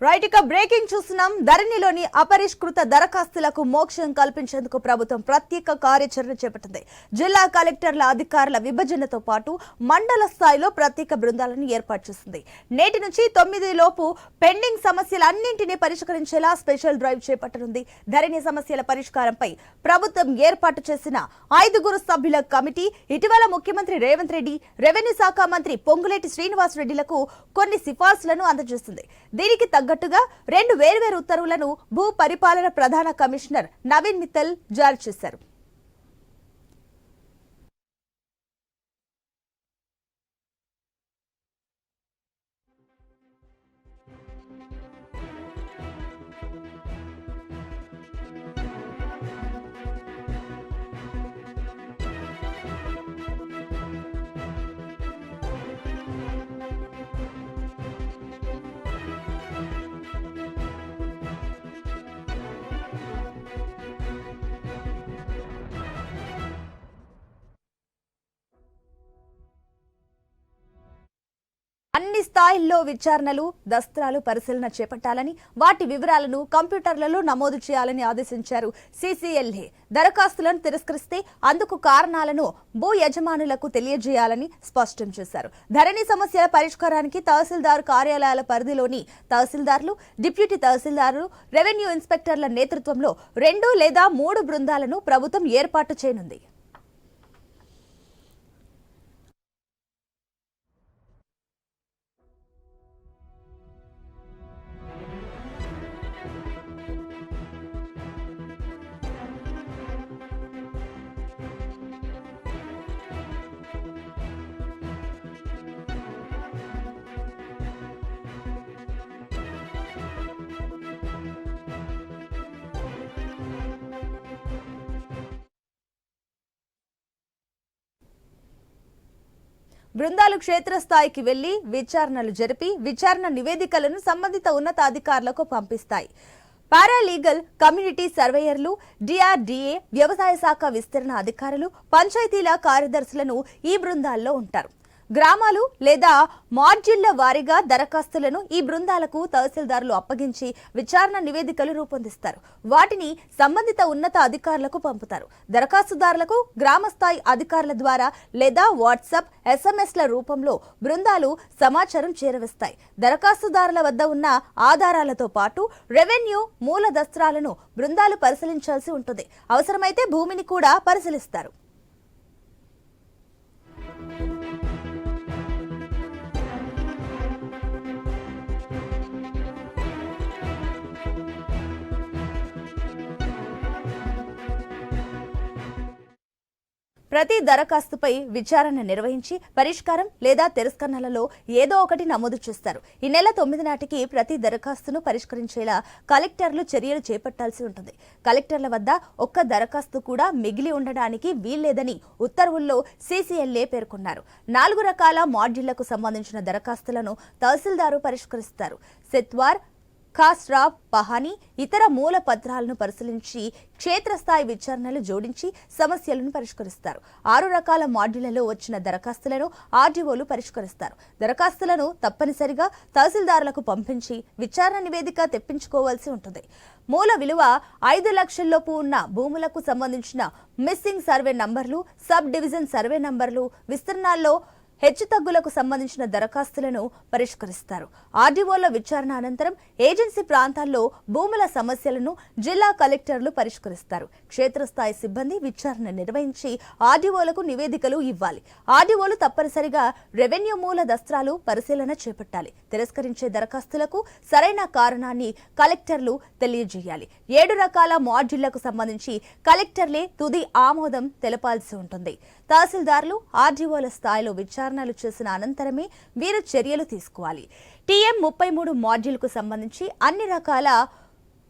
Right ఇక breaking చూస్తున్నాం. ధరణిలోని అపరిష్కృత దరఖాస్తులకు మోక్షం కల్పించేందుకు ప్రభుత్వం ప్రత్యేక కార్యాచరణ చేపట్టింది. జిల్లా కలెక్టర్ల అధికారుల విభజనతో పాటు మండల స్థాయిలో ప్రత్యేక బృందాలను ఏర్పాటు చేసింది. నేటి నుంచి 9 లోపు పెండింగ్ సమస్యలన్నింటినీ పరిష్కరించేలా స్పెషల్ డ్రైవ్ చేపట్టనుంది. ధరణి సమస్యల పరిష్కారంపై ప్రభుత్వం ఏర్పాటు చేసిన 5 సభ్యుల కమిటీ ఇటీవల ముఖ్యమంత్రి రేవంత్ రెడ్డి, రెవెన్యూ శాఖ మంత్రి పొంగులేటి శ్రీనివాస్ రెడ్డిలకు కొన్ని సిఫార్సులను అందజేసింది. దీనికి తగ్గట్టుగా 2 వేర్వేరు ఉత్తర్వులను భూ పరిపాలన ప్రధాన కమిషనర్ నవీన్ మిత్తల్ జారీ చేశారు. అన్ని స్థాయిల్లో విచారణలు, దస్త్రాలు పరిశీలన చేపట్టాలని, వాటి వివరాలను కంప్యూటర్లలో నమోదు చేయాలని ఆదేశించారు సీసీఎల్ఏ. దరఖాస్తులను తిరస్కరిస్తే అందుకు కారణాలను భూ యజమానులకు తెలియజేయాలని స్పష్టం చేశారు. ధరణి సమస్యల పరిష్కారానికి తహసీల్దార్ కార్యాలయాల పరిధిలోని తహసీల్దార్లు, డిప్యూటీ తహసీల్దార్లు, రెవెన్యూ ఇన్స్పెక్టర్ల నేతృత్వంలో 2 లేదా 3 బృందాలను ప్రభుత్వం ఏర్పాటు చేయనుంది. బృందాలు క్షేత్రస్థాయికి వెళ్లి విచారణలు జరిపి విచారణ నివేదికలను సంబంధిత ఉన్నతాధికారులకు పంపిస్తాయి. పారాలీగల్, కమ్యూనిటీ సర్వేయర్లు, డిఆర్డీఏ, వ్యవసాయ శాఖ విస్తరణ అధికారులు, పంచాయతీల కార్యదర్శులను ఈ బృందాల్లో ఉంటారు. గ్రామాలు లేదా మార్జిళ్ల వారీగా దరఖాస్తులను ఈ బృందాలకు తహసీల్దారులు అప్పగించి విచారణ నివేదికలు రూపొందిస్తారు. వాటిని సంబంధిత ఉన్నత అధికారులకు పంపుతారు. దరఖాస్తుదారులకు గ్రామస్థాయి అధికారుల ద్వారా లేదా వాట్సాప్, SMS ల రూపంలో బృందాలు సమాచారం చేరవేస్తాయి. దరఖాస్తుదారుల వద్ద ఉన్న ఆధారాలతో పాటు రెవెన్యూ మూల దస్త్రాలను బృందాలు పరిశీలించాల్సి ఉంటుంది. అవసరమైతే భూమిని కూడా పరిశీలిస్తారు. ప్రతి దరఖాస్తుపై విచారణ నిర్వహించి పరిష్కారం లేదా తిరస్కరణలలో ఏదో ఒకటి నమోదు చేస్తారు. ఈ నెల 9 నాటికి ప్రతి దరఖాస్తును పరిష్కరించేలా కలెక్టర్లు చర్యలు చేపట్టాల్సి ఉంటుంది. కలెక్టర్ల వద్ద ఒక్క దరఖాస్తు కూడా మిగిలి ఉండడానికి వీల్లేదని ఉత్తర్వుల్లో సీసీఎల్ఏ పేర్కొన్నారు. 4 రకాల మాడ్యూళ్లకు సంబంధించిన దరఖాస్తులను తహసీల్దారు పరిష్కరిస్తారు. సెత్వార్, ఖాస్రాబ్, పహానీ, ఇతర మూల పత్రాలను పరిశీలించి క్షేత్రస్థాయి విచారణలు జోడించి సమస్యలను పరిష్కరిస్తారు. 6 రకాల మాడ్యూళ్లలో వచ్చిన దరఖాస్తులను ఆర్డీఓలు పరిష్కరిస్తారు. దరఖాస్తులను తప్పనిసరిగా తహసీల్దారులకు పంపించి విచారణ నివేదిక తెప్పించుకోవాల్సి ఉంటుంది. మూల విలువ 5 లక్షల్లోపు ఉన్న భూములకు సంబంధించిన మిస్సింగ్ సర్వే నంబర్లు, సబ్ డివిజన్ సర్వే నంబర్లు, విస్తరణాల్లో హెచ్చుతగ్గులకు సంబంధించిన దరఖాస్తులను పరిష్కరిస్తారు. ఆర్డీఓల విచారణ అనంతరం ఏజెన్సీ ప్రాంతాల్లో భూముల సమస్యలను జిల్లా కలెక్టర్లు పరిష్కరిస్తారు. క్షేత్రస్థాయి సిబ్బంది విచారణ నిర్వహించి ఆర్డీఓలకు నివేదికలు ఇవ్వాలి. ఆర్డీఓలు తప్పనిసరిగా రెవెన్యూ మూల దస్త్రాలు పరిశీలన చేపట్టాలి. తిరస్కరించే దరఖాస్తులకు సరైన కారణాన్ని కలెక్టర్లు తెలియజేయాలి. 7 రకాల మాడ్యూళ్లకు సంబంధించి కలెక్టర్లే తుది ఆమోదం తెలపాల్సి ఉంటుంది. తహసీల్దార్లు, ఆర్డీఓల స్థాయిలో విచారణలు చేసిన అనంతరమే వీరు చర్యలు తీసుకోవాలి. TM33 మాడ్యూల్కు సంబంధించి అన్ని రకాల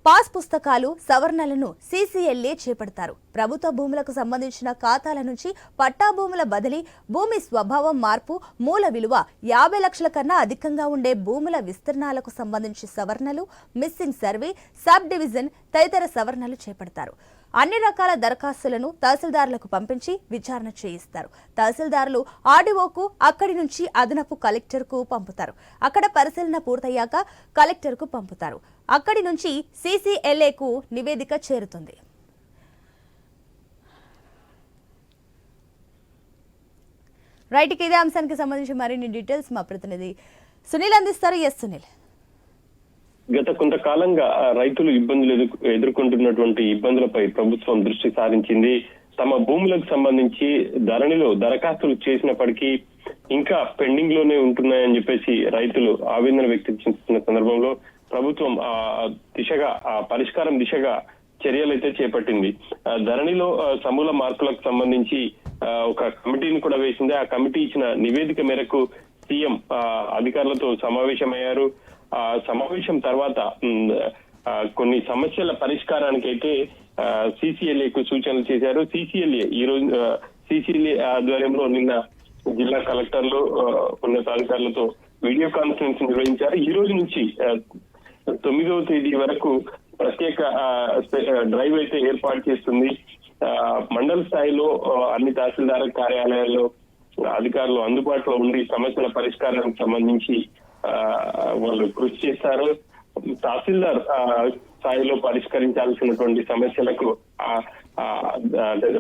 పాస్ పుస్తకాలు, సవరణలను సీసీఎల్ఏ చేపడతారు. ప్రభుత్వ భూములకు సంబంధించిన ఖాతాల నుంచి పట్టా భూముల బదిలీ, భూమి స్వభావం మార్పు, మూల విలువ 50 లక్షల కన్నా అధికంగా ఉండే భూముల విస్తరణలకు సంబంధించి సవరణలు, మిస్సింగ్ సర్వే, సబ్ డివిజన్ తదితర సవరణలు చేపడతారు. అన్ని రకాల దరఖాస్తులను తహసీల్దారులకు పంపించి విచారణ చేయిస్తారు. తహసీల్దారులు ఆర్డీఓకు, అక్కడి నుంచి అదనపు కలెక్టర్కు పంపుతారు. అక్కడ పరిశీలన పూర్తయ్యాక కలెక్టర్కు పంపుతారు. అక్కడి నుంచి CCLAకు నివేదిక చేరుతుంది. రైట్, ఇదే అంశానికి సంబంధించి మరిన్ని డీటెయిల్స్ మా ప్రతినిధి సునీల్ అందిస్తారు. ఎస్ సునీల్. గత కొంతకాలంగా రైతులు ఇబ్బందులు ఎదుర్కొంటున్నటువంటి ఇబ్బందులపై ప్రభుత్వం దృష్టి సారించింది. తమ భూములకు సంబంధించి ధరణిలో దరఖాస్తులు చేసినప్పటికీ ఇంకా పెండింగ్ లోనే ఉంటున్నాయని చెప్పేసి రైతులు ఆవేదన వ్యక్తం చేస్తున్న సందర్భంలో ప్రభుత్వం దిశగా పరిష్కారం దిశగా చర్యలైతే చేపట్టింది. ధరణిలో సమూల మార్పులకు సంబంధించి ఒక కమిటీని కూడా వేసింది. ఆ కమిటీ ఇచ్చిన నివేదిక మేరకు సీఎం అధికారులతో సమావేశమయ్యారు. ఆ సమావేశం తర్వాత కొన్ని సమస్యల పరిష్కారానికి అయితే CCLAకు సూచనలు చేశారు. CCLA ఆధ్వర్యంలో నిన్న జిల్లా కలెక్టర్లు ఉన్నతాధికారులతో వీడియో కాన్ఫరెన్స్ నిర్వహించారు. ఈ రోజు నుంచి 9వ తేదీ వరకు ప్రత్యేక డ్రైవ్ అయితే ఏర్పాటు చేస్తుంది. మండల స్థాయిలో అన్ని తహసీల్దార్ కార్యాలయాల్లో అధికారులు అందుబాటులో ఉండి సమస్యల పరిష్కారానికి సంబంధించి వాళ్ళు కృషి చేస్తారు. తహసీల్దార్ స్థాయిలో పరిష్కరించాల్సినటువంటి సమస్యలకు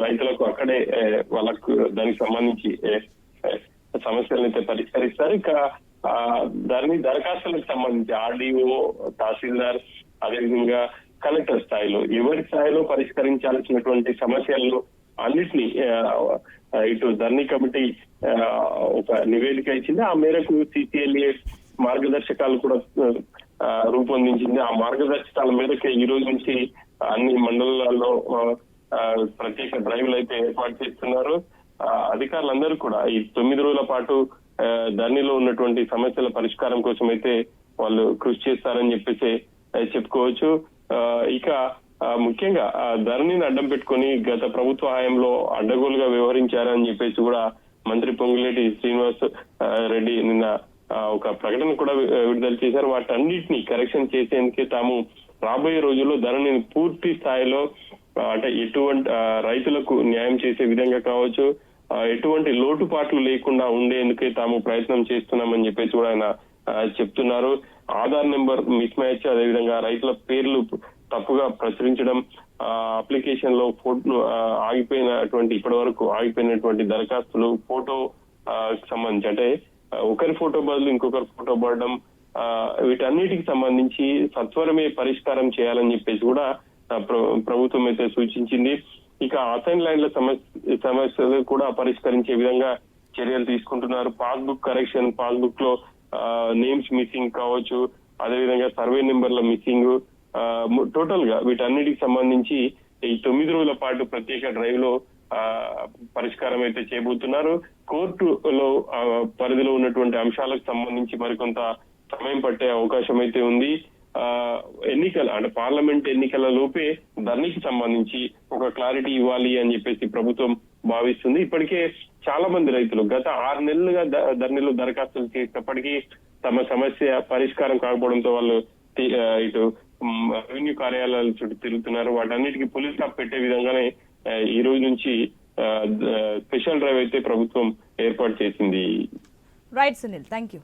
రైతులకు అక్కడే వాళ్ళకు దానికి సంబంధించి సమస్యలను అయితే పరిష్కరిస్తారు. ఇక దరఖాస్తులకు సంబంధించి ఆర్డీఓ, తహసీల్దార్, అదేవిధంగా కలెక్టర్ స్థాయిలో ఎవరి స్థాయిలో పరిష్కరించాల్సినటువంటి సమస్యలను అన్నిటినీ ఇటు ధరణి కమిటీ ఒక నివేదిక ఇచ్చింది. ఆ మేరకు CCLA మార్గదర్శకాలు కూడా రూపొందించింది. ఆ మార్గదర్శకాల మేరకు ఈ రోజు నుంచి అన్ని మండలాల్లో ప్రత్యేక డ్రైవ్లు అయితే ఏర్పాటు చేస్తున్నారు. అధికారులందరూ కూడా ఈ 9 రోజుల పాటు ధరణిలో ఉన్నటువంటి సమస్యల పరిష్కారం కోసం అయితే వాళ్ళు కృషి చేస్తారని చెప్పేసి చెప్పుకోవచ్చు. ఇక ముఖ్యంగా ధరణిని అడ్డం పెట్టుకుని గత ప్రభుత్వ హయాంలో అడ్డగోలుగా వ్యవహరించారని చెప్పేసి కూడా మంత్రి పొంగులేటి శ్రీనివాస్ రెడ్డి నిన్న ఒక ప్రకటన కూడా విడుదల చేశారు. వాటన్నిటిని కరెక్షన్ చేసేందుకే తాము రాబోయే రోజుల్లో ధరణిని పూర్తి స్థాయిలో అంటే ఎటువంటి రైతులకు న్యాయం చేసే విధంగా కావచ్చు, ఎటువంటి లోటుపాట్లు లేకుండా ఉండేందుకే తాము ప్రయత్నం చేస్తున్నామని చెప్పేసి కూడా ఆయన చెప్తున్నారు. ఆధార్ నెంబర్ మిస్ మ్యాచ్, అదేవిధంగా రైతుల పేర్లు తప్పుగా ప్రచురించడం, అప్లికేషన్ లో ఫోటో ఇప్పటి వరకు ఆగిపోయినటువంటి దరఖాస్తులు ఫోటో సంబంధించి అంటే ఒకరి ఫోటో బదులు ఇంకొకరి ఫోటో పడడం, వీటన్నిటికి సంబంధించి సత్వరమే పరిష్కారం చేయాలని చెప్పేసి కూడా ప్రభుత్వం అయితే సూచించింది. ఇక అసైన్ ల్యాండ్ల సమస్యలు కూడా పరిష్కరించే విధంగా చర్యలు తీసుకుంటున్నారు. పాస్బుక్ కరెక్షన్, పాస్బుక్ లో నేమ్స్ మిస్సింగ్ కావచ్చు, అదేవిధంగా సర్వే నెంబర్ల మిస్సింగ్, టోటల్ గా వీటన్నిటికి సంబంధించి ఈ 9 రోజుల పాటు ప్రత్యేక డ్రైవ్ లో పరిష్కారం అయితే చేయబోతున్నారు. కోర్టులో పరిధిలో ఉన్నటువంటి అంశాలకు సంబంధించి మరికొంత సమయం పట్టే అవకాశం అయితే ఉంది. ఎన్నికల అంటే పార్లమెంట్ ఎన్నికల లోపే ధరణికి సంబంధించి ఒక క్లారిటీ ఇవ్వాలి అని చెప్పేసి ప్రభుత్వం భావిస్తుంది. ఇప్పటికే చాలా మంది రైతులు గత 6 నెలలుగా ధరణిలో దరఖాస్తులు చేసినప్పటికీ తమ సమస్య పరిష్కారం కాకపోవడంతో వాళ్ళు ఇటు రెవెన్యూ కార్యాలయాల చుట్టూ తిరుగుతున్నారు. వాటన్నిటికీ పోలీస్ స్టాప్ పెట్టే విధంగానే ఈ రోజు నుంచి స్పెషల్ డ్రైవ్ అయితే ప్రభుత్వం ఏర్పాటు చేసింది. Right Sunil, thank you.